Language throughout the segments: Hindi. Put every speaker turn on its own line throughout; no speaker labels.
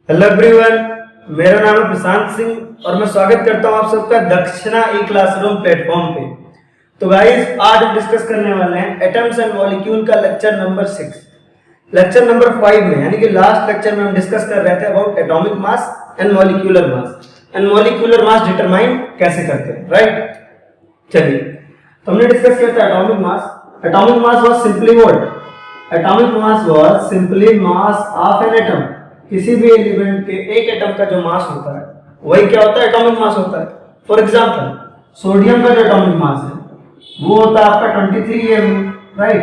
हेलो एवरीवन, मेरा नाम है प्रशांत सिंह और मैं स्वागत करता हूं आप सबका दक्षिणा ई क्लासरूम प्लेटफॉर्म पे। तो गाइस, आज हम डिस्कस करने वाले हैं एटम्स एंड मॉलिक्यूल का लेक्चर नंबर 6। लेक्चर नंबर 5 में यानी कि लास्ट लेक्चर में हम डिस्कस कर रहे थे about atomic mass and molecular mass determine कैसे करते हैं, राइट। चलिए, तो हमने डिस्कस किया था atomic mass was simply what? Atomic mass was simply mass of an atom. किसी भी एलिमेंट के एक एटम का जो मास होता है वही क्या होता है? एटॉमिक मास होता है। फॉर एग्जांपल, सोडियम का जो एटॉमिक मास है वो होता है आपका 23 एमयू, राइट।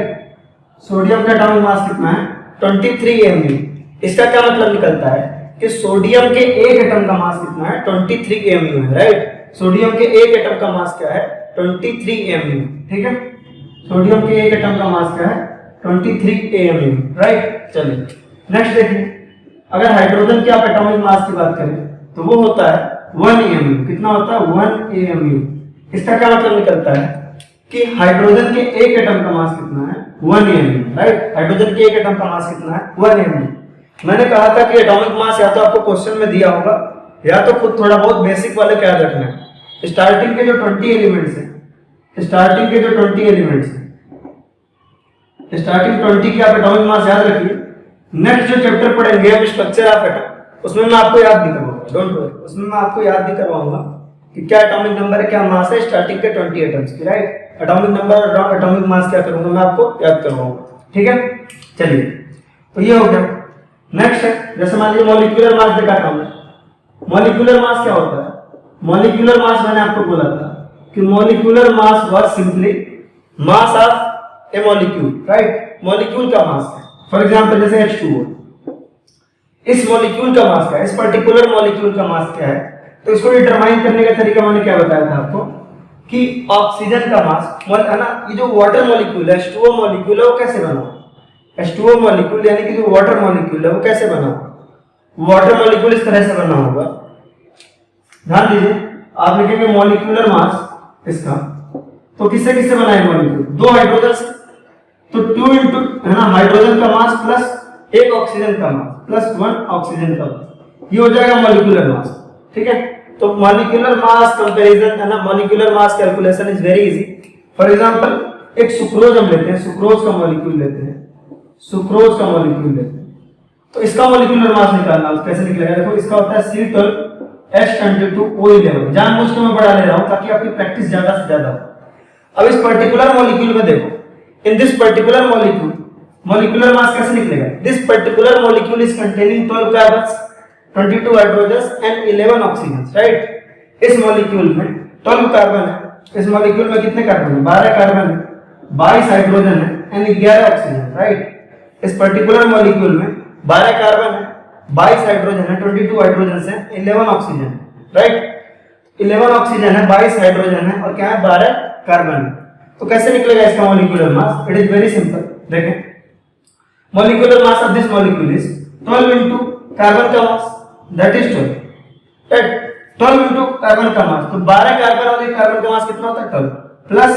सोडियम का एटॉमिक मास कितना है? 23 एमयू। इसका क्या मतलब निकलता है कि सोडियम के एक एटम का मास कितना है? 23 एमयू है, राइट। सोडियम के एक एटम का मास क्या है? 23 एमयू, ठीक है। सोडियम के एक एटम का मास क्या है? 23 एमयू, राइट। चलिए नेक्स्ट देखिए, अगर हाइड्रोजन के आप एटॉमिक मास की बात करें तो वो होता है 1 एमयू। कितना होता है? 1 एमयू। इसका क्या मतलब निकलता है कि हाइड्रोजन के एक एटम का मास कितना है? 1 एमयू, राइट। हाइड्रोजन के एक एटम का मास कितना है? 1 एमयू। मैंने कहा था कि एटॉमिक मास या तो आपको क्वेश्चन में दिया होगा या तो खुद थोड़ा बहुत बेसिक वाले क्या रखना है। स्टार्टिंग के जो 20 एलिमेंट्स हैं, स्टार्टिंग 20 के आप एटॉमिक मास याद रखिए। नेक्स्ट जो चैप्टर पढ़ेंगे हम स्ट्रक्चर ऑफ एटम, उसमें मैं आपको याद नहीं करवाऊंगा, डोंट वरी। उसमें मैं आपको याद नहीं करवाऊंगा कि क्या एटॉमिक नंबर है, क्या मास है स्टार्टिंग के 20 एटम्स की, राइट। एटॉमिक नंबर और एटॉमिक मास क्या करूंगा मैं आपको याद करवाऊंगा, ठीक है। चलिए, तो ये हो गया। नेक्स्ट है, जैसे मान लीजिए मॉलिक्यूलर मास देखा था हमने। मॉलिक्यूलर मास क्या होता है? मॉलिक्यूलर मास मैंने आपको बोला था कि molecular mass was simply mass of A molecule, right. Molecule का मास है। फॉर एग्जांपल जैसे H2O, इस मॉलिक्यूल का मास क्या है? इस पर्टिकुलर मॉलिक्यूल का मास क्या है? तो इसको डिटरमाइन करने का तरीका मैंने क्या बताया था आपको कि ऑक्सीजन का मास है ना। ये जो वाटर मॉलिक्यूल है, H2O मॉलिक्यूल है, वो कैसे बना? H2O मॉलिक्यूल यानी कि जो वाटर मॉलिक्यूल है वो कैसे बना? वाटर मॉलिक्यूल इस तरह से बना होगा। ध्यान दीजिए, आप लिखेंगे मॉलिक्यूलर मास इसका, तो किससे किससे बना है मॉलिक्यूल? 2 हाइड्रोजन से, तो 2 इंटू है ना हाइड्रोजन का मास प्लस 1 ऑक्सीजन का मास प्लस 1 ऑक्सीजन का मास, ये हो जाएगा मॉलिक्यूलर मास, ठीक है। तो मॉलिक्यूलर मास कंपैरिजन है ना, molecular mass calculation is very easy. For example एक सुक्रोज हम लेते हैं, सुक्रोज का मॉलिक्यूल लेते हैं, सुक्रोज का मॉलिक्यूल लेते हैं, तो इसका मॉलिक्यूलर मास निकालना कैसे निकलेगा? देखो, इसका होता है C12H22O11। जानबूझ के मैं बढ़ा ले रहा हूं ताकि आपकी प्रैक्टिस ज्यादा से ज्यादा हो। अब इस पर्टिकुलर मॉलिक्यूल में देखो, in this particular molecule, molecular mass कैसे निकलेगा? This particular molecule is containing 12 carbons, 22 hydrogens and 11 oxygens, right? इस मॉलिक्यूल में 12 कार्बन है। इस मॉलिक्यूल में कितने कार्बन है? 12 कार्बन है, 22 हाइड्रोजन है एंड 11 ऑक्सीजन, राइट। इस पर्टिकुलर मॉलिक्यूल में 12 कार्बन है, 22 हाइड्रोजन है, 22 हाइड्रोजन है, 11 ऑक्सीजन है, राइट। 11 ऑक्सीजन है, 22 हाइड्रोजन है और क्या है? 12 कार्बन है। तो कैसे निकलेगा इसका molecular mass? It is very simple. देखें, molecular mass of this molecule is 12 into carbon का मास, that is 12, right. 12 into carbon का मास, तो 12 कार्बन और 1 कार्बन का मास कितना होता है? 12 प्लस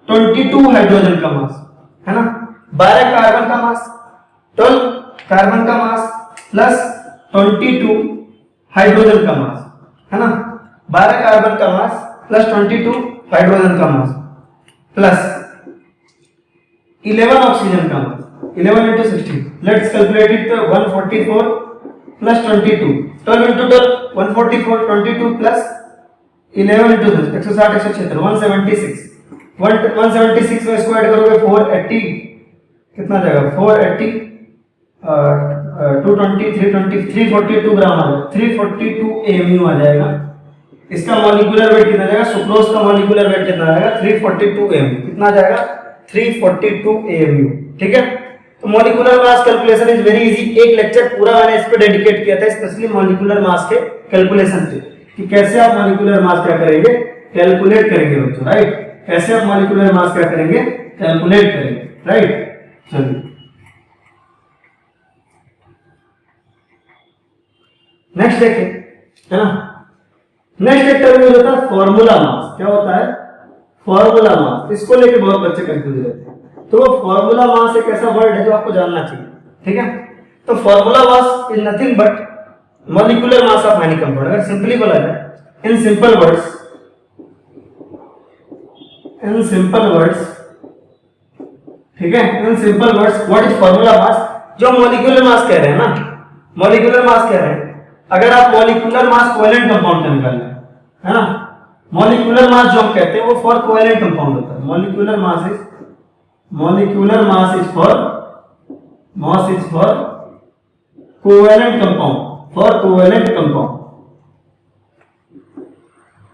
22 हाइड्रोजन का मास, है ना। 12 कार्बन का मास, 12 कार्बन का मास प्लस 22 हाइड्रोजन का मास, है ना। 12 कार्बन का मास प्लस 22 हाइड्रोजन का मास प्लस 11 ऑक्सीजन का मास, 11 into 16, let's calculate it. 144 plus 22, 12 into 12 144, 22 plus 11 into 10, 160 176 176, 176 में इसको ऐड करोगे 480, कितना जाएगा? 480 220 320 342 ग्राम आ जाएगा, 342 एमयू आ जाएगा। इसका मॉलिक्यूलर वेट कितना जाएगा? सुक्रोज का मॉलिक्यूलर वेट कितना आएगा? 342 एमयू। कितना जाएगा? 342 एमयू, ठीक है। तो molecular mass calculation is very easy. एक लेक्चर पूरा मैंने इस पे डेडिकेट किया था स्पेशली मॉलिक्यूलर मास के कैलकुलेशन पे, कि कैसे आप मॉलिक्यूलर मास क्या करेंगे? कैलकुलेट करेंगे बच्चों, राइट। कैसे आप मॉलिक्यूलर मास क्या करेंगे? कैलकुलेट करेंगे, राइट। चलिए नेक्स्ट देखिए, है ना। नेक्स्ट एक टर्म होता है फॉर्मूला मास। क्या होता है? Formula mass. इसको लेके बहुत बच्चे कंफ्यूज रहते हैं। तो वो फॉर्मूला मास एक ऐसा वर्ड है जो आपको जानना चाहिए, ठीक है। तो formula mass is nothing but molecular mass of any compound, अगर सिंपली बोला जाए इन सिंपल वर्ड्स, ठीक है, in simple words what is formula mass, जो मॉलिक्यूलर मास कह रहे हैं ना, मॉलिक्यूलर मास कह रहे हैं, अगर आप मॉलिक्यूलर मास कोवेलेंट कंपाउंड का निकालना है ना, मॉलिक्यूलर मास जो हम कहते हैं वो फॉर कोवेलेंट कंपाउंड होता है, molecular mass is for covalent compound,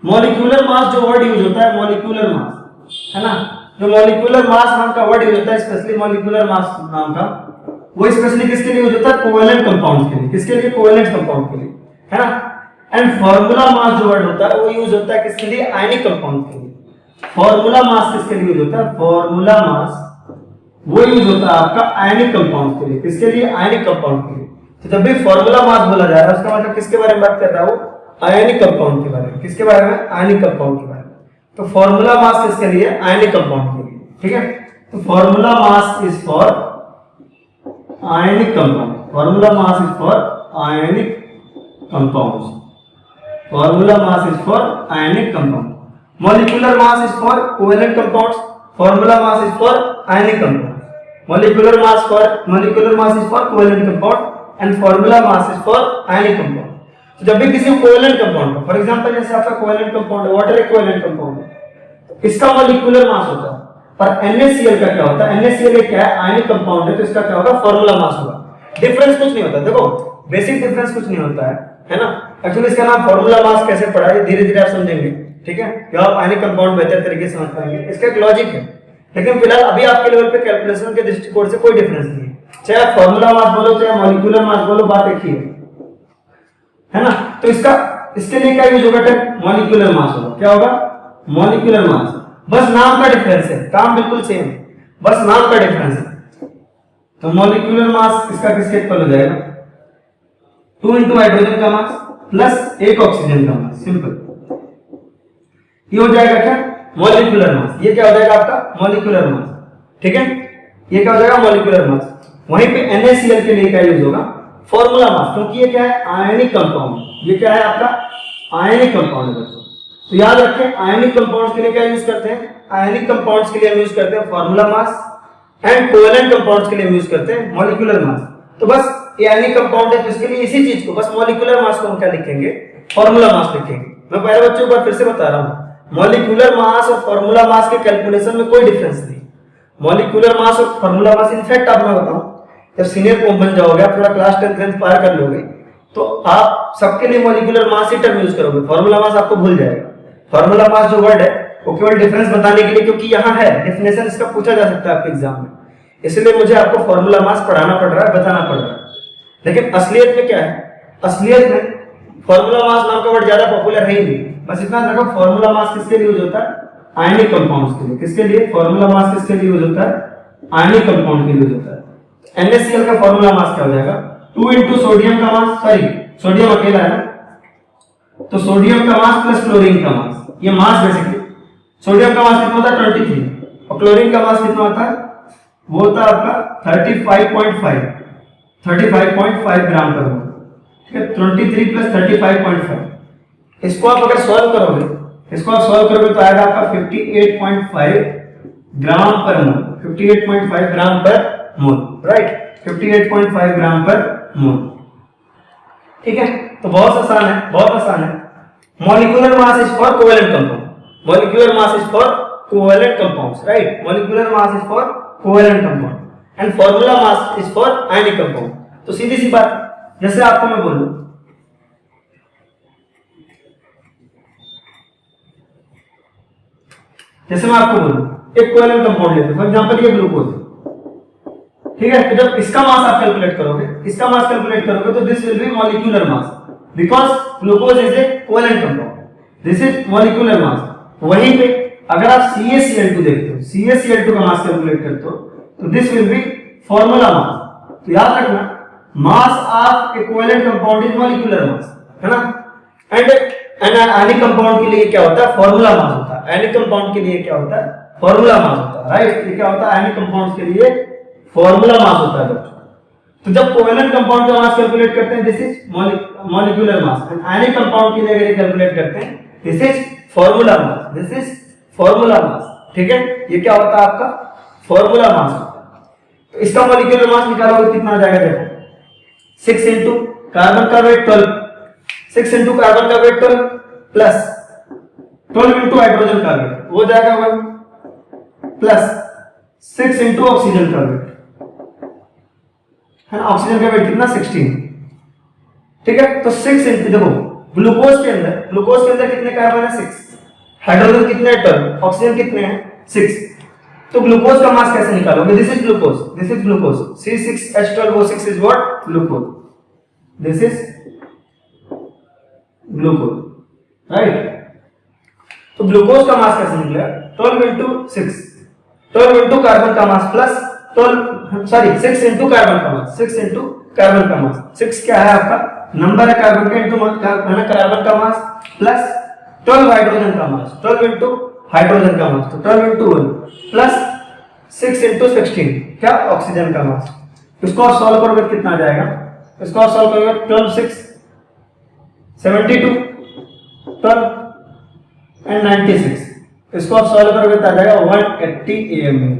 molecular mass जो वर्ड यूज होता है मॉलिक्यूलर मास, है ना, जो मॉलिक्यूलर मास नाम का वर्ड यूज होता है, स्पेशली मॉलिक्यूलर मास नाम का, वो स्पेशली किसके लिए यूज होता है, कोवेलेंट कंपाउंड्स के लिए, किसके लिए, कोवेलेंट कंपाउंड के लिए, है ना। एंड फार्मूला मास जो वर्ड होता है वो यूज होता है किसके लिए, आयनिक कंपाउंड के लिए। फार्मूला मास किसके लिए यूज होता है, फार्मूला मास वो यूज होता है आपका आयनिक कंपाउंड के लिए, किसके लिए, आयनिक कंपाउंड के लिए। तो जब भी फार्मूला मास बोला जा रहा है उसका मतलब किसके बारे में बात कर रहा है, वो आयनिक कंपाउंड के बारे में, किसके बारे में, आयनिक कंपाउंड के बारे में। तो फार्मूला मास किसके लिए, आयनिक कंपाउंड के लिए, ठीक है। तो formula mass is for ionic compound, formula mass is for ionic compounds, formula mass is for ionic compound, molecular mass is for covalent compounds, formula mass is for ionic compound, molecular mass is for covalent compound and formula mass is for ionic compound. तो जब भी किसी कोवेलेंट कंपाउंड, फॉर एग्जांपल जैसे आपका कोवेलेंट कंपाउंड है, वाटर एक कोवेलेंट कंपाउंड है, तो इसका मॉलिक्यूलर मास होता है, पर NaCl का क्या होता है, NaCl एक क्या है, आयनिक कंपाउंड है, तो इसका क्या होगा, फार्मूला मास होगा। डिफरेंस कुछ नहीं होता, देखो बेसिक डिफरेंस कुछ नहीं होता है ना। एक्चुअली इसका नाम फार्मूला मास कैसे पड़ा है धीरे धीरे आप समझेंगे, ठीक है, जब आप आयनिक कंपाउंड बेहतर तरीके से समझ पाएंगे, इसका एक लॉजिक है। लेकिन फिलहाल अभी आपके लेवल पे कैलकुलेशन के दृष्टिकोण से कोई डिफरेंस नहीं है, चाहे आप फार्मूला मास बोलो चाहे मॉलिक्यूलर मास बोलो, बात एक ही है ना। तो इसके लिए क्या यूज होगा, मॉलिक्यूलर मास होगा, क्या होगा, मॉलिक्यूलर मास, बस नाम का डिफरेंस है, काम बिल्कुल सेम, बस नाम का डिफरेंस है। तो मॉलिक्यूलर मास इसका किसके इक्वल हो जाएगा, 2 इंटू हाइड्रोजन का मास प्लस 1 ऑक्सीजन का मास, सिंपल, ये हो जाएगा क्या, मॉलिक्यूलर मास। ये क्या हो जाएगा आपका, मॉलिक्यूलर मास, ठीक है, ये क्या हो जाएगा, मॉलिक्यूलर मास। वहीं पे NaCl के लिए क्या यूज होगा, फार्मूला मास, क्योंकि ये क्या है, आयनिक कंपाउंड, ये क्या है आपका आयनिक कंपाउंड है। तो याद रखें आयनिक कंपाउंड्स के लिए क्या यूज करते हैं, आयनिक कंपाउंड्स के लिए हम यूज करते हैं formula mass and covalent compounds के लिए यूज करते हैं मॉलिक्यूलर मास। तो बस ये आयनिक कंपाउंड है तो इसके लिए इसी चीज को, बस मॉलिक्यूलर मास को हम क्या लिखेंगे, फार्मूला मास लिखेंगे। मैं पहले बच्चों को फिर से बता रहा हूं, मॉलिक्यूलर मास और फार्मूला मास के कैलकुलेशन में कोई डिफरेंस नहीं। मॉलिक्यूलर मास और फार्मूला मास, इनफैक्ट आप मैं बताऊं, जब सीनियर कॉम बन जाओगे, आप थोड़ा क्लास 10th 11th पार कर लोगे, तो आप सबके लिए मॉलिक्यूलर मास ही टर्म यूज करोगे, फार्मूला मास आपको भूल जाएगा। फार्मूला मास जो वर्ड है वो केवल डिफरेंस बताने के लिए, क्योंकि यहाँ है डेफिनेशन, इसका पूछा जा सकता है आपके एग्जाम में, इसलिए मुझे आपको फार्मूला मास पढ़ाना पड़ रहा है, बताना पड़ रहा है। लेकिन असलियत में क्या है, असलियत में फार्मूला मास नाम का वर्ड ज्यादा पॉपुलर है ही नहीं। बस इतना रखो, फार्मूला मास किसके लिए यूज होता है, आयनिक कंपाउंड्स के लिए। किसके लिए, फार्मूला मास किसके लिए यूज होता है, आयनिक कंपाउंड के लिए यूज होता है। NaCl का फार्मूला मास क्या हो जाएगा, 2 इंटू सोडियम का मास, सॉरी सोडियम अकेला है ना, तो सोडियम का मास प्लस क्लोरीन का मास, ये मास बेसिकली, सोडियम का मास कितना होता है 23 और क्लोरीन का मास कितना होता है, वो होता है आपका 35.5 ग्राम पर मोल, ठीक है, 23 प्लस 35.5। इसको आप अगर सॉल्व करोगे तो आएगा आपका 58.5 ग्राम पर मोल, 58.5 ग्राम पर मोल, राइट, 58.5 ग्राम पर मोल, ठीक है। तो बहुत आसान है, बहुत आसान है। Molecular mass is for covalent compound, molecular mass is for covalent compounds, right, molecular mass is for covalent compound and formula mass is for ionic compound. तो सीधी सी बात, जैसे आपको मैं बोलूं, जैसे मैं आपको बोलूं एक कोवेलेंट कंपाउंड लेते हैं, फॉर एग्जांपल ये ग्लूकोज है, ठीक है। तो जब इसका मास आप कैलकुलेट करोगे, तो this will be molecular mass, because glucose is a covalent compound, this is molecular mass. वहीं पे अगर आप CaCl2 देखते हो, CaCl2 का मास कैलकुलेट करते हो, तो this will be formula mass. तो याद रखना, mass of A covalent compound is molecular mass, है ना। एंड आयनिक कंपाउंड के लिए क्या होता है, फार्मूला मास होता है। आयनिक कंपाउंड के लिए क्या होता है, फार्मूला मास होता है, राइट। ये क्या होता है, आयनिक कंपाउंड के लिए फार्मूला मास होता है बच्चों। तो जब कोवेलेंट कंपाउंड का मास कैलकुलेट करते हैं this is molecular mass, and ionic compound के लिए अगर कैलकुलेट करते हैं this is formula mass, this is formula mass. ठीक है, ये क्या होता है आपका फॉर्मूला मास होता है। तो इसका मॉलिक्यूलर मास निकालोगे कितना आ जाएगा, देखो 6 इंटू कार्बन का वेट 12, 6 इंटू कार्बन का वेट 12 प्लस 12 इंटू हाइड्रोजन का वेट वो जाएगा 1 प्लस 6 इंटू ऑक्सीजन का वेट है ना, ऑक्सीजन का वेट कितना 16। ठीक है, तो 6 इंटू देखो ग्लूकोज के अंदर कितने कार्बन है 6, हाइड्रोजन कितने हैं 12, ऑक्सीजन कितने हैं 6। तो ग्लूकोज का मास कैसे निकालोगे, this is glucose C6H12O6 is what glucose, this is glucose, right. तो ग्लूकोज का मास कैसे निकलेगा 12 इंटू 6, 12 इंटू कार्बन का मास प्लस 6 इंटू कार्बन का मास, 6 इंटू कार्बन का मास, 6 क्या है आपका नंबर है कार्बन का इंटू कार्बन का मास प्लस 12 हाइड्रोजन का मास, 12 इंटू हाइड्रोजन का मास, तो 12 इंटू 1 प्लस 6 इंटू 16 क्या ऑक्सीजन का मास। इसको आप सॉल्व करोगे कितना आ जाएगा, इसको आप सॉल्व करोगे 12 6 72 12 एंड 96, इसको आप सॉल्व करोगे तो आ जाएगा 180 AMU।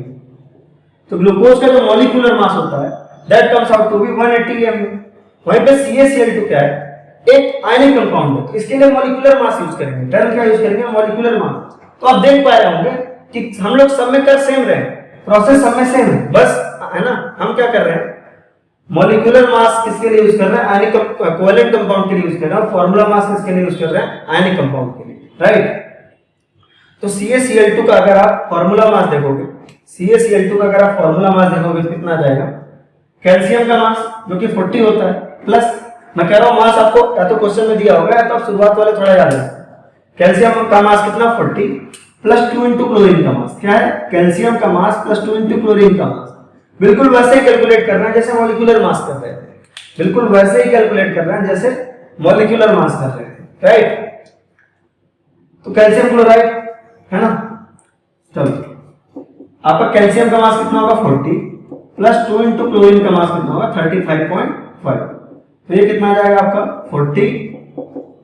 तो ग्लूकोज का जो मॉलिक्यूलर मास होता है that comes out to be 180 AMU। वहीं पे CaCl2 क्या है, एक आयनिक कंपाउंड है, इसके लिए मॉलिक्यूलर मास यूज करेंगे, टर्म क्या यूज करेंगे मॉलिक्यूलर मास। तो आप देख पा रहे होंगे कि हम लोग सब में कर सेम रहे, प्रोसेस सब में सेम है, बस है ना हम क्या कर रहे हैं मॉलिक्यूलर मास किसके लिए यूज कर रहे हैं आयनिक कोवेलेंट कंपाउंड के लिए यूज कर रहे हैं, और फार्मूला मास किसके लिए यूज कर रहे हैं आयनिक कंपाउंड के लिए, राइट। तो CaCl2 का अगर आप फार्मूला मास देखोगे, CaCl2 का अगर आप फार्मूला मास देखोगे कितना आ जाएगा, कैल्शियम का मास जो कि 40 होता है प्लस मैं कह रहा हूं मास आपको या तो क्वेश्चन में दिया होगा या तो आप शुरुआत वाले थोड़ा याद रखें। कैल्शियम का मास कितना 40 प्लस 2 इंटू क्लोरीन का मास, क्या है कैल्शियम का मास प्लस 2 इंटू क्लोरीन का मास। बिल्कुल वैसे ही कैलकुलेट करना है जैसे मॉलिक्यूलर मास कर रहे थे, बिल्कुल वैसे ही कैलकुलेट करना है जैसे मॉलिक्यूलर मास कर रहे थे, राइट। तो कैल्शियम क्लोराइड है ना, चलो आपका कैल्शियम का मास कितना होगा 40 प्लस 2 इंटू क्लोरीन का मास कितना होगा 35.5, तो ये कितना आ जाएगा आपका 40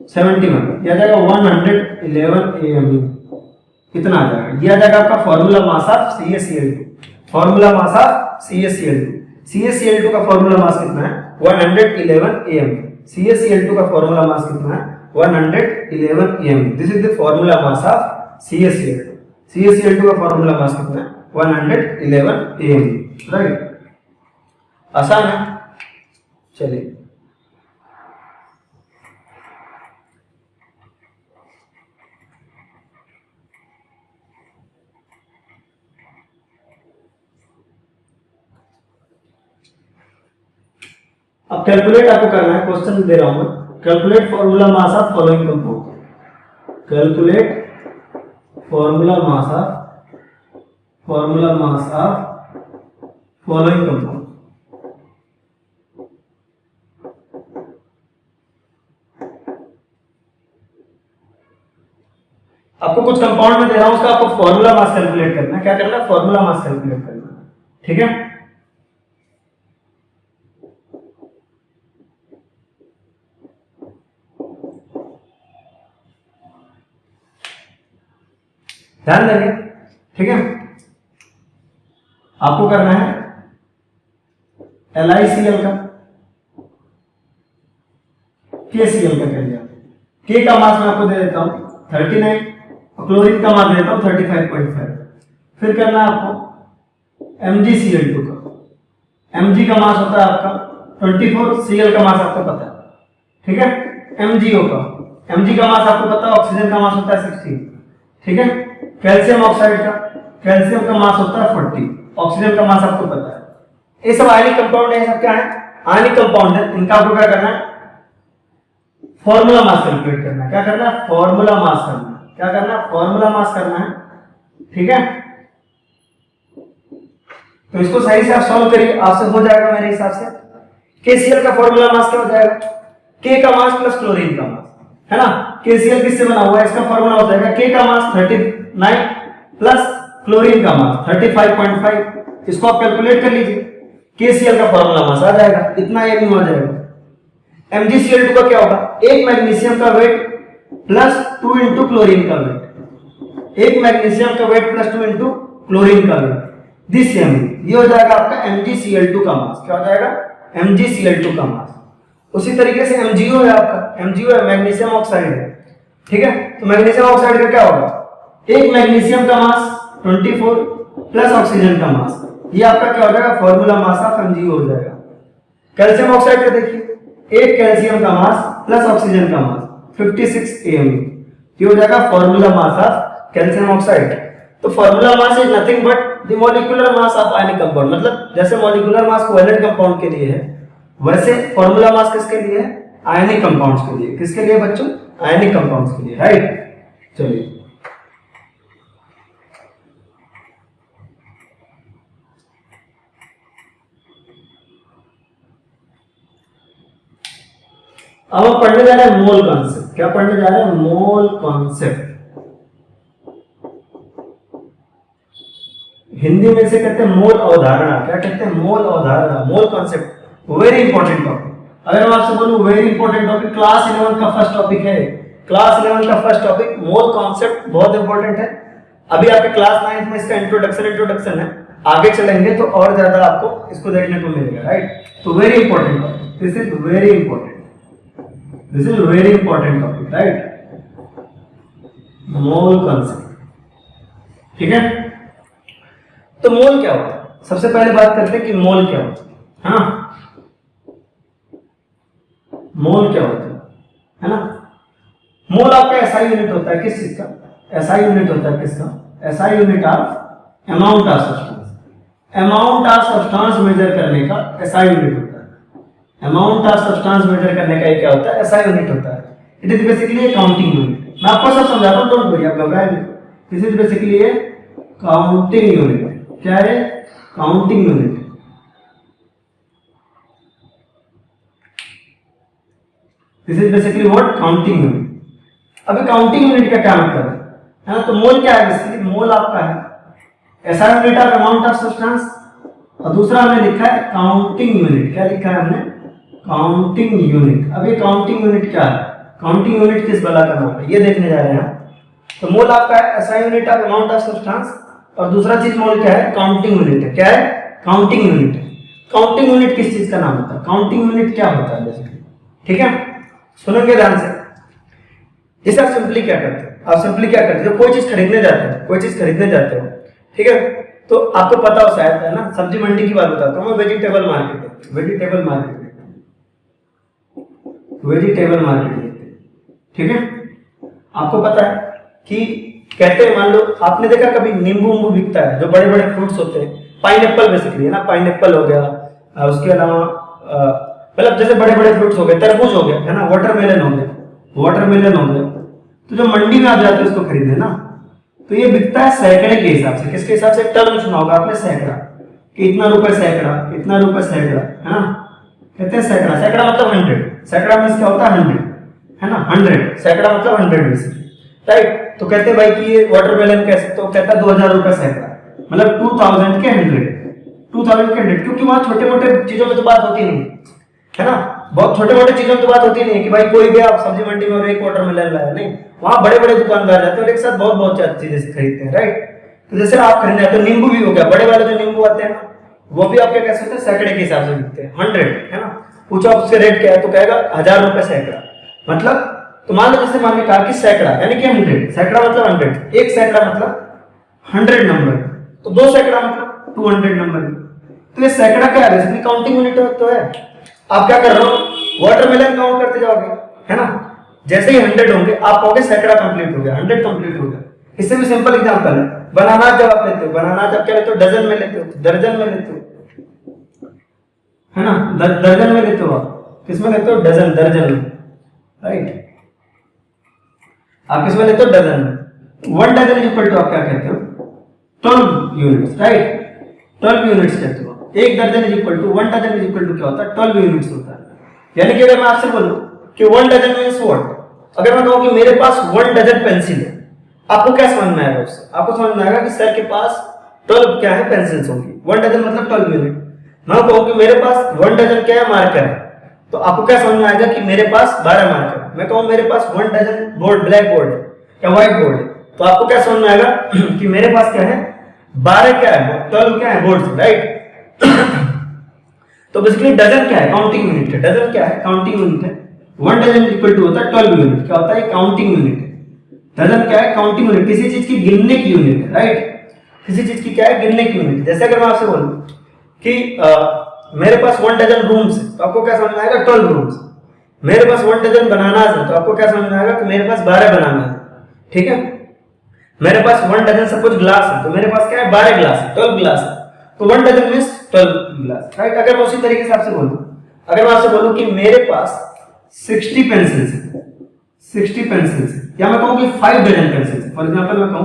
71, यह आ जाएगा 111 AMU, कितना आ जाएगा ये आ जाएगा आपका formula mass of CaCl2, formula mass of CaCl2 का फार्मूला मास कितना है 111 AMU, CaCl2 का फार्मूला मास कितना है 111 AMU, this is the formula mass of CaCl2 का फार्मूला मास कितना है 111 AMU, राइट। आसान है, चलिए अब कैलकुलेट आपको करना है, क्वेश्चन दे रहा हूं मैं, calculate formula mass of following compound, calculate formula mass of following compound. आपको कुछ कंपाउंड में दे रहा हूं उसका आपको फॉर्मूला मास कैलकुलेट करना है, क्या करना है फॉर्मूला मास कैलकुलेट करना है, ठीक है। ध्यान देंगे, ठीक है। आपको करना है LiCl का KCl का कर दिया, K का मास मैं आपको दे देता हूं 39 और क्लोरीन का मास देता हूं 35.5। फिर करना है आपको MgCl2 का, Mg का मास होता है आपका 24, Cl का मास आपको पता है, ठीक है। MgO का, Mg का मास आपको पता है, ऑक्सीजन का मास होता है 16, ठीक है। कैल्शियम ऑक्साइड का, कैल्शियम का मास होता है 40, ऑक्सीजन का मास आपको पता है। ये सब आयनिक कंपाउंड है, सब क्या है आयनिक कंपाउंड है, इनका आपको क्या करना है फॉर्मूला मास कैलकुलेट करना है, क्या करना है फॉर्मूला मास करना है, क्या करना है फॉर्मूला मास करना है, ठीक है। तो इसको सही से आप सॉल्व करिए, आपसे हो जाएगा मेरे हिसाब से। KCl का फॉर्मूला मास क्या हो जाएगा K का मास प्लस क्लोरीन का मास, है ना। KCl किससे बना हुआ है, इसका फॉर्मूला हो जाएगा K का मास 39 प्लस क्लोरीन का मास 35.5, इसको आप कैलकुलेट कर लीजिए। KCl का फॉर्मूला मास आ जाएगा, इतना ये नहीं हो जाएगा। MgCl2 का क्या होगा, एक मैग्नीशियम का वेट प्लस 2 इंटू क्लोरीन का वेट, एक मैग्नीशियम का वेट प्लस 2 इंटू क्लोरीन का वेट, दिस ये हो जाएगा आपका MgCl2 का मास। क्या हो जाएगा, MgCl2 का मास। उसी तरीके से MgO है आपका, MgO है मैग्नीशियम ऑक्साइड है, ठीक है। तो मैग्नीशियम ऑक्साइड का क्या होगा, एक मैग्नीशियम का मास 24 प्लस ऑक्सीजन का मास, ये आपका क्या हो जाएगा, फॉर्मूला मास ऑफ MgO हो जाएगा। कैल्शियम ऑक्साइड का देखिए, एक कैल्शियम का मास प्लस ऑक्सीजन का मास 56 AMU, ये हो जाएगा formula mass of calcium oxide. तो formula mass is nothing but the molecular mass of ionic compound, मतलब जैसे मॉलिक्यूलर मास कोवेलेंट कंपाउंड के लिए है, वैसे फॉर्मूला मास किसके लिए है, आयनिक कंपाउंड्स के लिए। किसके लिए बच्चों, आयनिक कंपाउंड्स के लिए, राइट। चलिए अब हम पढ़ने जा रहे हैं मोल कॉन्सेप्ट। क्या पढ़ने जा रहे हैं, मोल कॉन्सेप्ट। हिंदी में से कहते हैं मोल अवधारणा। क्या कहते हैं, मोल अवधारणा, mole concept. Very important topic. अगर मैं आपसे बोलूं वेरी इंपॉर्टेंट टॉपिक, क्लास 11 का फर्स्ट टॉपिक है, क्लास 11 का फर्स्ट टॉपिक मोल कॉन्सेप्ट बहुत इंपॉर्टेंट है। अभी आपके क्लास 9 में इसका इंट्रोडक्शन है, आगे चलेंगे तो और ज्यादा आपको इसको देखने को मिलेगा, राइट। तो very important topic, this is very important, this is very important topic, right. Mole concept, ठीक है। तो मोल क्या होता है, सबसे पहले बात करते हैं कि मोल क्या होता है, हाँ। मोल क्या होता है ना। मोल आपका एसआई यूनिट होता है, किस चीज का, एसआई यूनिट होता है किसका, SI unit of amount of substance. Amount of substance measure करने का एसआई यूनिट होता है। अमाउंट ऑफ सब्सटेंस मेजर करने का ये क्या होता है, एसआई यूनिट होता है। It is basically A counting unit. मैं आपको सब समझाता हूं, डोंट वरी, आप घबराएं नहीं। This is basically A counting unit. क्या है, counting unit. This is basically what, counting unit. अभी काउंटिंग यूनिट का क्या मतलब है ना। तो मोल क्या है, बेसिकली मोल आपका है SI unit of amount of substance, और दूसरा हमने लिखा है काउंटिंग यूनिट। क्या लिखा है हमने, काउंटिंग यूनिट। अब ये काउंटिंग यूनिट क्या है, काउंटिंग यूनिट किस बला का नाम है, ये देखने जा रहे हैं। तो मोल आपका है SI unit of amount of substance, और दूसरा चीज मोल क्या है, काउंटिंग यूनिट है। क्या है, काउंटिंग यूनिट है। काउंटिंग यूनिट किस चीज का नाम होता है, काउंटिंग यूनिट क्या होता है बेसिकली, ठीक है। सुनेंगे ध्यान से। जैसे आप सिंपली क्या करते हो, आप सिंपली क्या करते हो, कोई चीज खरीदने जाते हो, कोई चीज खरीदने जाते हो, ठीक है। तो आपको पता हो शायद, है ना, सब्जी मंडी की बात बताता हूँ मैं, vegetable market, vegetable market, vegetable market, ठीक है। आपको पता है कि कहते हैं, मान लो आपने देखा कभी नींबू बिकता है, जो बड़े बड़े फ्रूट्स होते हैं, पाइनएप्पल बेसिकली, है ना, पाइनएप्पल हो गया, उसके अलावा मतलब जैसे बड़े बड़े फ्रूट्स हो गए, तरबूज हो गया, है ना, वाटरमेलन हो गया, वाटरमेलन हो गया। तो जब मंडी में आप जाते हो इसको खरीदने ना, तो ये बिकता है सैकड़े के हिसाब से। किसके हिसाब से, टर्म सुना होगा आपने, सैकड़ा, कि इतना रुपए सैकड़ा, इतना रुपए सैकड़ा, है ना, कहते हैं सैकड़ा। सैकड़ा मतलब 100, सैकड़ा मींस क्या होता है, 100, है ना, 100, सैकड़ा मतलब 100 बेसिकली, राइट। तो कहते हैं भाई कि ये वाटरमेलन कैसे, तो कहता है 2000 रुपए सैकड़ा, मतलब 2000 के 100, 2000 के 100, क्योंकि वहां छोटे मोटे चीजों में तो बात होती नहीं, है ना, बहुत छोटे मोटे चीजों में तो बात होती नहीं है कि भाई कोई भी आप सब्जी मंडी में एक वाटरमेलन लाया, नहीं, वहां बड़े बड़े दुकानदार जाते हैं और एक साथ बहुत बहुत चीजें खरीदते हैं, राइट। तो जैसे आप खरीदने आते हो, नींबू भी हो गया, बड़े वाले जो नींबू आते हैं ना, वो भी आपके कैसे होते हैं, सैकड़े के हिसाब से बिकते हैं, 100, है ना। पूछो उसके रेट क्या है, तो कहेगा 1000 रुपए सैकड़ा। मतलब तो मान लो जैसे मैंने कहा कि सैकड़ा यानी कि 100, सैकड़ा मतलब 100, एक सैकड़ा मतलब 100 नंबर, तो 2 सैकड़ा मतलब 200 नंबर। तो ये सैकड़ा क्या है, बेसिकली काउंटिंग यूनिट तो है। आप क्या कर रहे हो, वाटरमेलन काउंट करते जाओगे, है ना, जैसे ही 100 होंगे आप कहोगे सैकड़ा कंप्लीट हो गया, 100 कंप्लीट हो गया। इससे भी सिंपल एग्जांपल है, बनाना जब आप लेते हो, बनाना जब क्या लेते हो, डजन में लेते हो, दर्जन में लेते हो, है ना, दर्जन में लेते हो, आप किस में लेते हो, डजन, दर्जन में, राइट। आप किसमें लेते हो, डजन में। 1 डजन इज इक्वल टू आप क्या कहते हो, 12 यूनिट्स, राइट, 12 यूनिट्स कहते हो। एक दर्जन is equal to 1 dozen is equal to क्या होता है, 12 यूनिट्स होता है। यानी कि अगर मैं आपसे बोलूं कि 1 डजन मींस व्हाट, अगर मैं कहूं कि मेरे पास 1 डजन पेंसिल है, आपको क्या समझ में आएगा उससे, आपको समझ में आएगा कि सर के पास 12 क्या है, पेंसिल्स होंगी। 1 डजन मतलब 12 यूनिट, मैं कहूँ कि मेरे पास 1 डजन क्या है, मार्कर है, तो आपको क्या समझ में आएगा कि मेरे पास 12 मार्कर है। मैं कहूँ मेरे पास 1 डजन बोर्ड, ब्लैक बोर्ड है या व्हाइट बोर्ड है, तो आपको क्या समझ में आएगा कि मेरे पास क्या है, 12 क्या है, 12 क्या है बोर्ड, राइट। तो बेसिकली डजन क्या है, काउंटिंग यूनिट है। डजन क्या है, काउंटिंग यूनिट है। 1 डजन इक्वल टू होता है 12 यूनिट। क्या होता है, काउंटिंग यूनिट है। डजन क्या है, काउंटिंग यूनिट, किसी चीज की गिनने की यूनिट है, राइट। किसी चीज की क्या है, गिनने की यूनिट। जैसे अगर मैं आपसे बोलूं कि मेरे पास 1 डजन रूम्स है, तो आपको क्या समझ में आएगा, 12 रूम्स। मेरे पास 1 डजन बनानास है, तो आपको क्या समझ में आएगा कि मेरे पास 12 बनाना है, ठीक है। मेरे पास 1 डजन सपोज ग्लास है, तो मेरे पास क्या है, 12 ग्लास है, 12 ग्लास है, तो 1 डजन मींस 12 ग्लास, राइट। अगर मैं उसी तरीके से आपसे बोलूं, अगर मैं आपसे बोलूं कि मेरे पास 60 पेंसिल्स है, 60 पेंसिल्स है, या मैं कहूं कि 5 डजन पेंसिल्स है, फॉर एग्जांपल मैं कहूं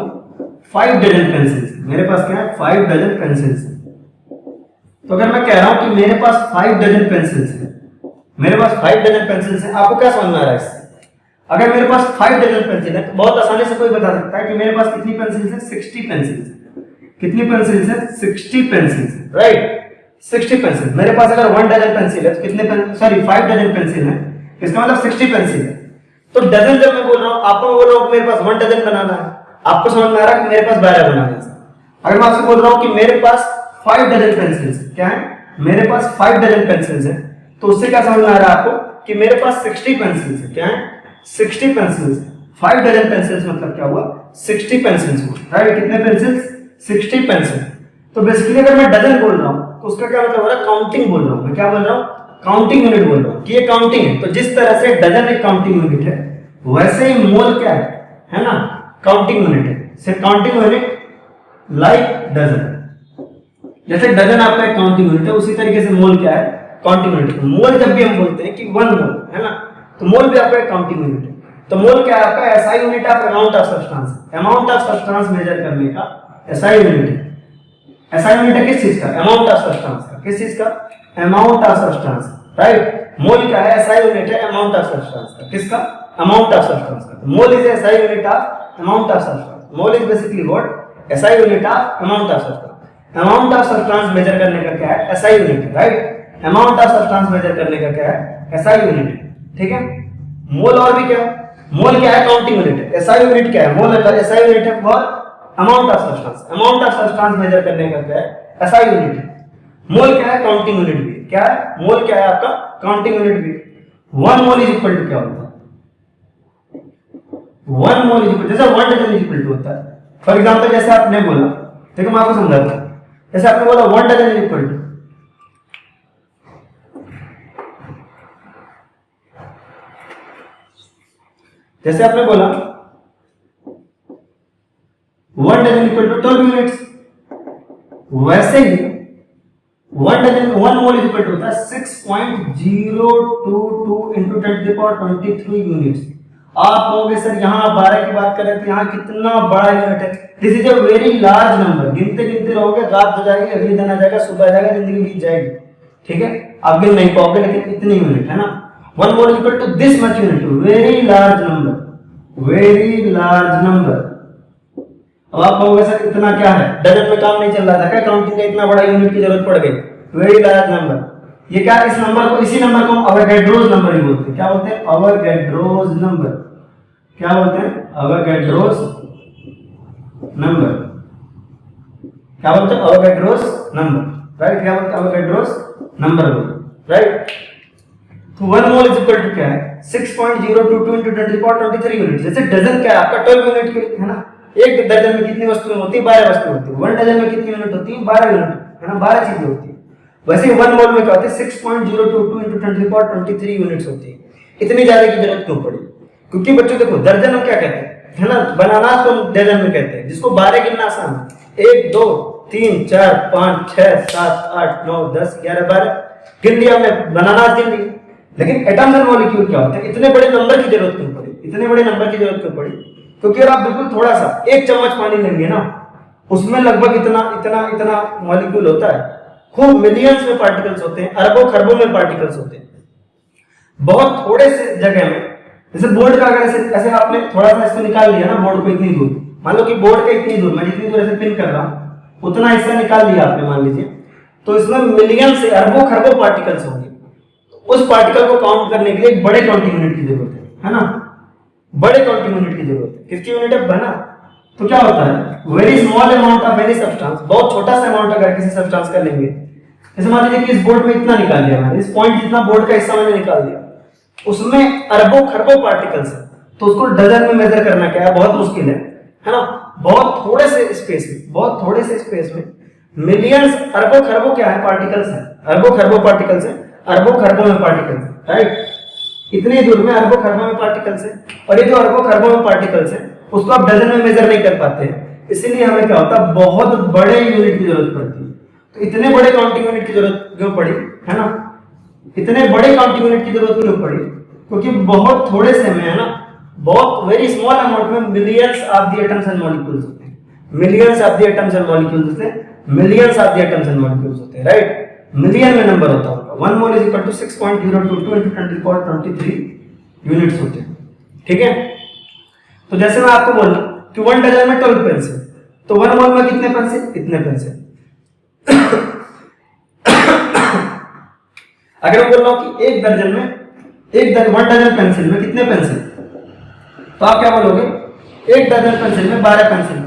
5 डजन पेंसिल्स, मेरे पास क्या है, 5 डजन पेंसिल्स है। तो अगर मैं कह रहा हूं कि मेरे पास 5 डजन पेंसिल्स है, मेरे पास 5 डजन पेंसिल्स है, आपको क्या समझ में आ रहा है इससे? अगर मेरे पास 5 डजन पेंसिल है, तो बहुत आसानी से कोई बता सकता है कि मेरे पास कितनी पेंसिल्स है, 60 पेंसिल्स है। कितनी पेंसिल्स है, 60 पेंसिल्स, राइट। 60 पेंसिल। मेरे पास अगर 1 डजन पेंसिल है तो कितने 5 डजन पेंसिल है, इसका मतलब 60 पेंसिल है। तो डजन जब मैं बोल रहा हूं, आपको बोल रहा हूं मेरे पास 1 डजन बनाना है, आपको समझ में आ रहा है कि मेरे पास 12 बनाना है। अगर मैं आपसे बोल रहा हूं कि मेरे पास 5 डजन पेंसिल्स, क्या है, मेरे पास 5 डजन पेंसिल्स है, तो उससे क्या समझ में आ रहा है आपको कि मेरे पास 60 पेंसिल्स है, क्या है, 60 पेंसिल्स। 5 डजन पेंसिल्स मतलब क्या हुआ, 60 पेंसिल्स हुआ, राइट। कितने पेंसिल्स, 60 पेंसिल। तो बेसिकली अगर मैं डजन बोल रहा हूं तो उसका क्या मतलब हो रहा है, काउंटिंग बोल रहा हूं। मैं क्या बोल रहा हूं, काउंटिंग यूनिट बोल रहा हूं कि ये काउंटिंग है। तो जिस तरह से डजन एक काउंटिंग यूनिट है, वैसे ही मोल क्या है ना, काउंटिंग यूनिट है। से काउंटिंग यूनिट लाइक डजन, जैसे डजन आपका एक काउंटिंग यूनिट है, उसी तरीके से मोल क्या है, काउंटिंग यूनिट। मोल जब भी हम बोलते हैं कि 1 मोल है ना, तो मोल भी आपका एक काउंटिंग यूनिट है। तो मोल क्या है आपका, SI unit of amount of substance, amount of substance measure करने का एसआई यूनिट है। एसआई यूनिट है किस चीज का, अमाउंट ऑफ सब्सटेंस का। किस चीज का, amount of substance, right. Mole क्या है, एसआई यूनिट है अमाउंट ऑफ सब्सटेंस का। किसका, अमाउंट ऑफ सब्सटेंस का। Mole is SI unit of amount of substance. Mole is basically what, SI unit of amount of substance. Amount of substance measure करने का क्या है, एसआई यूनिट है, right. Amount of substance measure करने का क्या है, एसआई यूनिट है, ठीक है। मोल और भी क्या है, मोल क्या है, काउंटिंग यूनिट है। एसआई यूनिट क्या है, मोल एसआई यूनिट है for amount of substance. Amount of substance measure करने का क्या है, एसआई यूनिट है। मोल क्या है, काउंटिंग यूनिट भी। क्या है, मोल क्या है आपका, काउंटिंग यूनिट भी। 1 मोल इज इक्वल टू क्या होता है, 1 मोल इज इक्वल, जैसे 1 डजन इज इक्वल टू होता है। फॉर एग्जांपल जैसे आपने बोला, देखो मैं आपको समझाता हूं। जैसे आपने बोला 1 डजन इज इक्वल टू, जैसे आपने बोला 1 डजन इक्वल टू 12 यूनिट्स, वैसे ही 1 डजन 1 मोल इक्वल टू होता है 6.022 into 10⁻23 यूनिट्स। आप कहोगे सर यहाँ 12 की बात करें तो यहाँ कितना बड़ा यूनिट है। This is a very large number. गिनते गिनते रहोगे, रात हो जाएगी, अगले दिन आ जाएगा, सुबह आ जाएगा, जिंदगी बीत जाएगी, ठीक है। आप गिन नहीं पाओगे, लेकिन इतनी यूनिट है ना। 1 mole equal to this much unit, very large number, very large number. अब आप कहोगे सर इतना क्या है, डजन में काम नहीं चल रहा था क्या, काउंटिंग का इतना बड़ा यूनिट की जरूरत पड़ गई, वेरी लार्ज नंबर। ये क्या, इस नंबर को, इसी नंबर को अवोगाड्रोस नंबर ही बोलते हैं। क्या बोलते हैं, अवोगाड्रोस नंबर। क्या बोलते हैं, अवोगाड्रोस नंबर। क्या बोलते हैं, अवोगाड्रोस नंबर, राइट। क्या बोलते हैं, अवोगाड्रोस नंबर, राइट। तो 1 मोल इज इक्वल टू क्या है, 6.022 into 10⁻23 यूनिट। जैसे डजन क्या है आपका 12 यूनिट के, है ना। एक दर्जन में कितनी वस्तुएं होती है, 12 वस्तुएं होती है। 1 डजन में कितनी यूनिट होती है, 12 यूनिट, है ना, 12 चीजें होती है। वैसे 1 मोल में क्या होती है, 6.022 into 10⁻23 यूनिट्स होती है। इतनी ज्यादा की जरूरत क्यों पड़ी, क्योंकि बच्चों देखो दर्जन हम क्या कहते हैं, है ना, बनाना को डजन में कहते हैं, जिसको 12 गिनना आसान है। 1 2 3 4 5 6 7 8 9 10 11 12 गिन लिया हमने, बनाना गिन ली। लेकिन एटम्स एंड मॉलिक्यूल क्या होते हैं, इतने बड़े नंबर की जरूरत क्यों पड़ी, इतने बड़े नंबर की जरूरत क्यों पड़ी, क्योंकि अगर आप बिल्कुल थोड़ा सा 1 चम्मच पानी लेंगे ना, उसमें लगभग इतना इतना इतना मॉलिक्यूल होता है। खूब मिलियंस में पार्टिकल्स होते हैं, अरबों खरबों में पार्टिकल्स होते हैं बहुत थोड़े से जगह में। जैसे बोर्ड का अगर ऐसे आपने थोड़ा सा इसको निकाल लिया ना, बोर्ड को इतनी दूर, मान लो कि बोर्ड के इतनी दूर, मैं जितनी दूर ऐसे पिन कर रहा हूं उतना हिस्सा निकाल लिया आपने, मान लीजिए, तो इसमें मिलियन से अरबों खरबों पार्टिकल्स होंगे। उस पार्टिकल को काउंट करने के लिए एक बड़े काउंटिंग यूनिट की जरूरत है ना, बड़े काउंटिंग यूनिट की जरूरत है। किसकी यूनिट है? बना। तो क्या होता है, very small amount of any substance, बहुत छोटा सा अमाउंट अगर किसी सब्सटेंस का लेंगे, जैसे मान लीजिए कि इस बोर्ड में इतना निकाल लिया मैंने, इस पॉइंट जितना बोर्ड का हिस्सा मैंने निकाल दिया, उसमें अरबों खरबों पार्टिकल्स है, तो उसको डजन में मेजर करना क्या है, बहुत मुश्किल है ना। बहुत थोड़े से स्पेस में, बहुत थोड़े से स्पेस में मिलियंस अरबों खरबों क्या है, पार्टिकल्स है, अरबों खरबों पार्टिकल्स है, अरबों खरबों में पार्टिकल्स, राइट। इतनी दूर में अरबों खरबों में पार्टिकल्स है, और ये जो अरबों खरबों में पार्टिकल्स है उसको आप डजन में मेजर नहीं कर पाते हैं, इसीलिए हमें क्या होता है, बहुत बड़े यूनिट की जरूरत पड़ती है। तो इतने बड़े काउंटिंग यूनिट की जरूरत क्यों पड़ी, है ना, इतने बड़े काउंटिंग यूनिट की जरूरत क्यों पड़ी, क्योंकि बहुत थोड़े से में, है ना, बहुत वेरी स्मॉल अमाउंट में millions of the atoms and molecules होते हैं, millions of the atoms and molecules होते हैं, millions of the atoms and molecules होते हैं, राइट। मिलियन में नंबर होता है, 1 mole is equal to 6.022 into 10 to the power 23 units होते हैं, ठीक है। तो जैसे मैं आपको बोलूं कि 1 डजन में 12 पेन्स है, तो 1 मोल में कितने पेन्स है, इतने पेन्स है। अगर मैं बोल रहा हूं कि 1 दर्जन में 1 डजन पेंसिल में कितने पेंसिल, तो आप क्या बोलोगे, 1 डजन पेंसिल में 12 पेंसिल।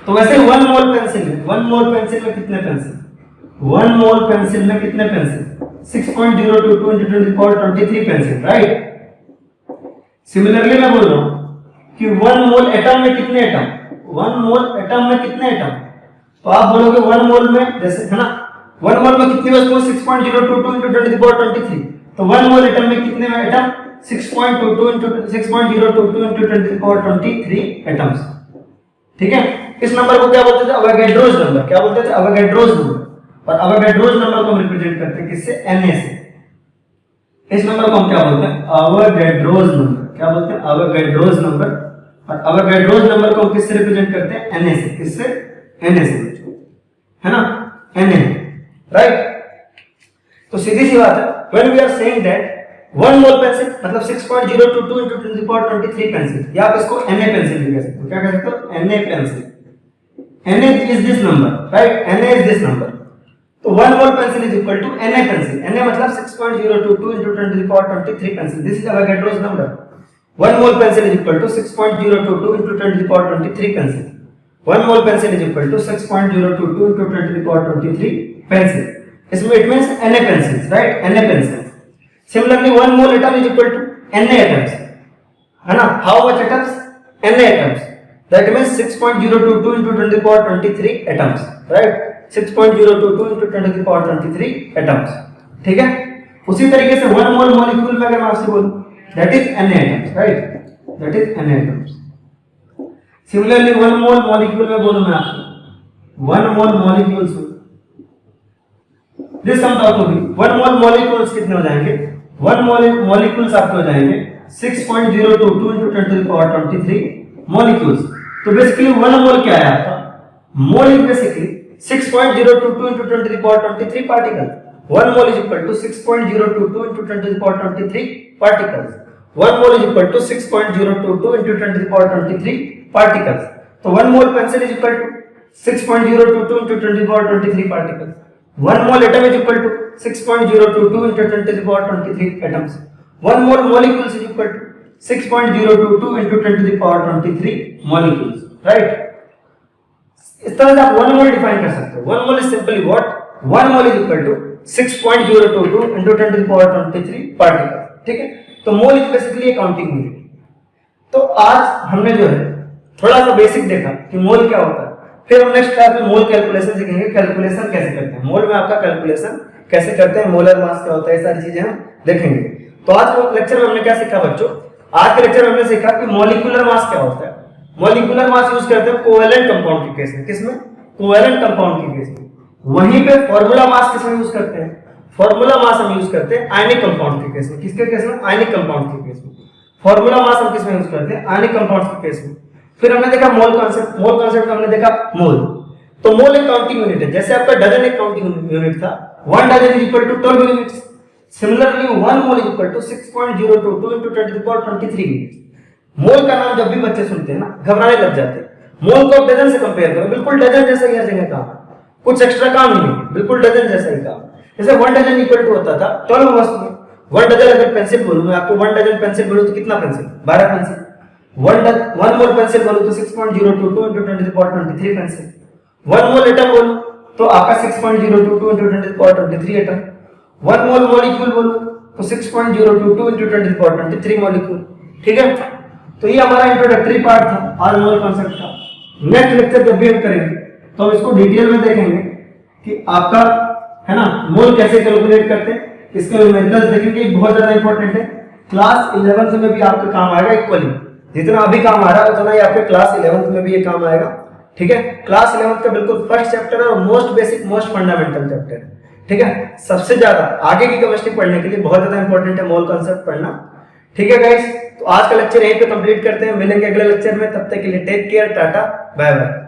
तो वैसे 1 मोल पेंसिल में, 1 मोल पेंसिल में कितने पेंसिल, 1 मोल पेंसिल में कितने pencil, 6.022 into 10 to the power 23 pencil, right. Similarly मैं बोल रहा हूं कि 1 मोल एटम में कितने एटम, 1 मोल एटम में कितने एटम, तो आप बोलोगे 1 मोल में, जैसे है ना, 1 मोल में कितनी वस्तु, 6.022 into 10 to the power 23, तो 1 मोल एटम में कितने atom, 6.022 into 10 to the power 23 atoms, ठीक है। इस नंबर को क्या बोलते थे, अवोगाड्रोस नंबर, क्या बोलते थे, अवोगाड्रोस नंबर। और अवोगाड्रोस नंबर को हम रिप्रेजेंट करते हैं किससे, Na से। इस नंबर को हम क्या बोलते हैं, अवोगाड्रोस नंबर, क्या बोलते हैं, अवोगाड्रोस नंबर। और अवोगाड्रोस नंबर को हम किससे रिप्रेजेंट करते हैं, Na से, किससे, Na से, है ना, Na, राइट। तो सीधी सी बात है, when we are saying that 1 mole pencil मतलब 6.022 into 10 to the power 23 pencil, या आप इसको Na पेंसिल भी कह सकते हो, क्या कह सकते हो, Na pencil. Na is this number, right, Na is this number। तो 1 mole pencil is equal to Na pencil, Na मतलब 6.022 into 10 to the power 23 pencil, this is Avogadro's number. 1 mole pencil is equal to 6.022 into 10 to the power 23 pencil, 1 mole pencil is equal to 6.022 into 10 to the power 23 pencil. इसमें it means Na pencils, right, Na pencil. Similarly 1 mole atom is equal to Na atoms, है ना, how much atoms, Na atoms, that means 6.022 into 10 to the power 23 atoms, right, 6.022 into 10 to the power 23 atoms, ठीक है। उसी तरीके से 1 मोल मॉलिक्यूल में अगर मैं आपसे बोलूं, that is Na atoms, right, that is Na atoms. Similarly 1 mole molecule में बोलूं मैं आपको, 1 mole molecules, this sum out to be 1 mole molecules कितने हो जाएंगे, 1 मोल मॉलिक्यूल्स आपके हो जाएंगे 6.022 into 10 to the power 23 molecules. तो बेसिकली 1 मोल क्या है आपका, मोल is basically 6.022 into 10 to the power 23 particles। 1 mole is equal to 6.022 into 10 to the power 23 particles। 1 mole is equal to 6.022 into 10 to the power 23 particles। तो 1 mole pencil is equal to 6.022 into 10 to the power 23 particles। 1 mole atom is equal to 6.022 into 10 to the power 23 atoms। 1 mole molecules is equal to 6.022 into 10 to the power 23 molecules, right। इस तरह से आप 1 मोल डिफाइन कर सकते हो। 1 mole is simply what, 1 mole is equal to 6.022 into 10 to the power 23 particle, ठीक है। तो mole is basically counting unit. तो आज हमने जो है थोड़ा सा बेसिक देखा कि मोल क्या होता है, फिर हम नेक्स्ट क्लास में मोल कैलकुलेशन सीखेंगे, कैलकुलेशन कैसे करते हैं, मोल में आपका कैलकुलेशन कैसे करते हैं, मोलर मास क्या होता है, ये सारी चीजें हम देखेंगे। तो आज के लेक्चर में हमने क्या सीखा बच्चों, आज के लेक्चर में हमने सीखा कि मॉलिक्यूलर मास क्या होता है। मॉलिक्यूलर मास यूज करते हैं कोवेलेंट कंपाउंड के केस में, किसमें, कोवेलेंट कंपाउंड के केस में। वहीं पे फार्मूला मास किसमें यूज करते हैं, फार्मूला मास हम यूज करते हैं आयनिक कंपाउंड के केस में। किसके केस में, आयनिक कंपाउंड के केस में। फार्मूला मास हम किसमें यूज करते हैं, आयनिक कंपाउंड के केस में। फिर हमने देखा मोल कॉन्सेप्ट, मोल कॉन्सेप्ट में हमने देखा मोल। तो मोल एक काउंटिंग यूनिट है, जैसे आपका डजन एक काउंटिंग यूनिट था, 1 dozen is equal to 12 units. Similarly 1 mole is equal to 6.022 into 10 to the power 23 units. Mole का नाम जब भी बच्चे सुनते हैं ना घबराने लग जाते हैं। मोल को आप डजन से कंपेयर करो, बिल्कुल डजन जैसा ही हर जगह का, कुछ एक्स्ट्रा काम नहीं है, बिल्कुल डजन जैसा ही काम। जैसे 1 डजन इक्वल टू होता था 12 वस्तु में। 1 डजन अगर पेंसिल बोलूं मैं आपको, 1 डजन पेंसिल बोलूं तो कितना पेंसिल, 12 पेंसिल। 1 मोल पेंसिल बोलूं तो 6.022 into 10 to the power 23 pencil. 1 mole atom बोलूं तो आपका 6.022 into 10 to the power 23 atom. 1 mole molecule बोलूं तो 6.022 into 10 to the power 23 molecule. ठीक है, तो ये हमारा इंट्रोडक्टरी पार्ट था आज मोल कॉन्सेप्ट का। नेक्स्ट लेक्चर जब भी हम करेंगे तो हम इसको डिटेल में देखेंगे कि आपका है ना मोल कैसे कैलकुलेट करते हैं, इसके न्यूमेरिकल्स देखेंगे, बहुत ज्यादा इंपॉर्टेंट है। क्लास 11th में भी आपका काम आएगा इक्वली, जितना अभी काम आ रहा है उतना ही आपके क्लास 11th में भी ये काम आएगा। ठीक है, क्लास 11th का बिल्कुल फर्स्ट चैप्टर है और most basic most fundamental chapter है। ठीक है, सबसे ज्यादा आगे की केमिस्ट्री पढ़ने के लिए बहुत ज्यादा इंपॉर्टेंट है मोल कॉन्सेप्ट पढ़ना। ठीक है गाइस, तो आज का लेक्चर यहीं पे कंप्लीट करते हैं, मिलेंगे अगले लेक्चर में, तब तक के लिए take care, tata bye bye.